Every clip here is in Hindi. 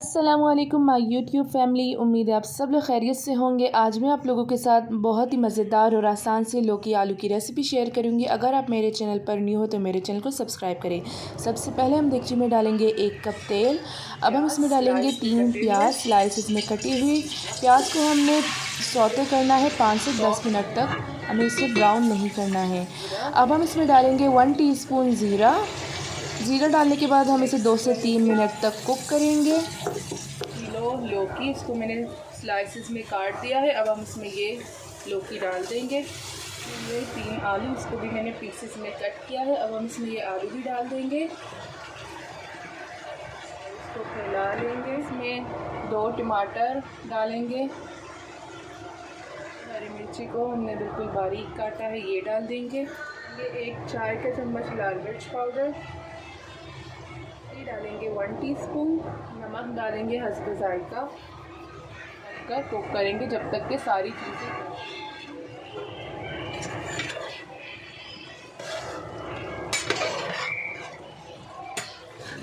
अस्सलामुअलैकुम माय यूट्यूब फैमिली। उम्मीद है आप सब लोग खैरियत से होंगे। आज मैं आप लोगों के साथ बहुत ही मज़ेदार और आसान से लौकी आलू की रेसिपी शेयर करूंगी। अगर आप मेरे चैनल पर न्यू हो तो मेरे चैनल को सब्सक्राइब करें। सबसे पहले हम देगची में डालेंगे 1 कप तेल। अब हम इसमें डालेंगे 3 प्याज स्लाइसिस में कटी हुई। प्याज को हमने सौते करना है 5 से 10 मिनट तक, हमें इसे ब्राउन नहीं करना है। अब हम इसमें डालेंगे 1 टीस्पून ज़ीरा। ज़ीरा डालने के बाद हम इसे 2 से 3 मिनट तक कुक करेंगे। किलो लौकी इसको मैंने स्लाइसिस में काट दिया है। अब हम इसमें ये लौकी डाल देंगे। ये 3 आलू, इसको भी मैंने पीसेस में कट किया है। अब हम इसमें ये आलू भी डाल देंगे, इसको फैला लेंगे। इसमें 2 टमाटर डालेंगे। हरी मिर्ची को हमने बिल्कुल बारीक काटा है, ये डाल देंगे। ये 1 चाय का चम्मच लाल मिर्च पाउडर डालेंगे। 1 टीस्पून नमक डालेंगे हस्ब जायका। का कुक करेंगे जब तक के सारी चीज़ें।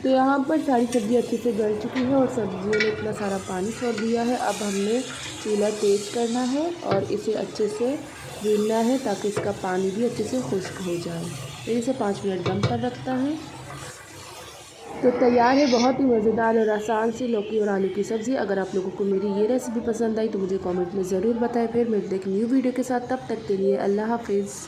तो यहाँ पर सारी सब्ज़ी अच्छे से गल चुकी है और सब्जियों ने इतना सारा पानी छोड़ दिया है। अब हमने चूल्हा तेज़ करना है और इसे अच्छे से भूनना है ताकि इसका पानी भी अच्छे से खुश्क हो जाए। फिर इसे 5 मिनट दम पर रखता है। तो तैयार है बहुत ही मज़ेदार और आसान सी लौकी और आलू की सब्ज़ी। अगर आप लोगों को मेरी ये रेसिपी पसंद आई तो मुझे कमेंट में ज़रूर बताएं। फिर मिलते हैं एक न्यू वीडियो के साथ, तब तक के लिए अल्लाह हाफिज़।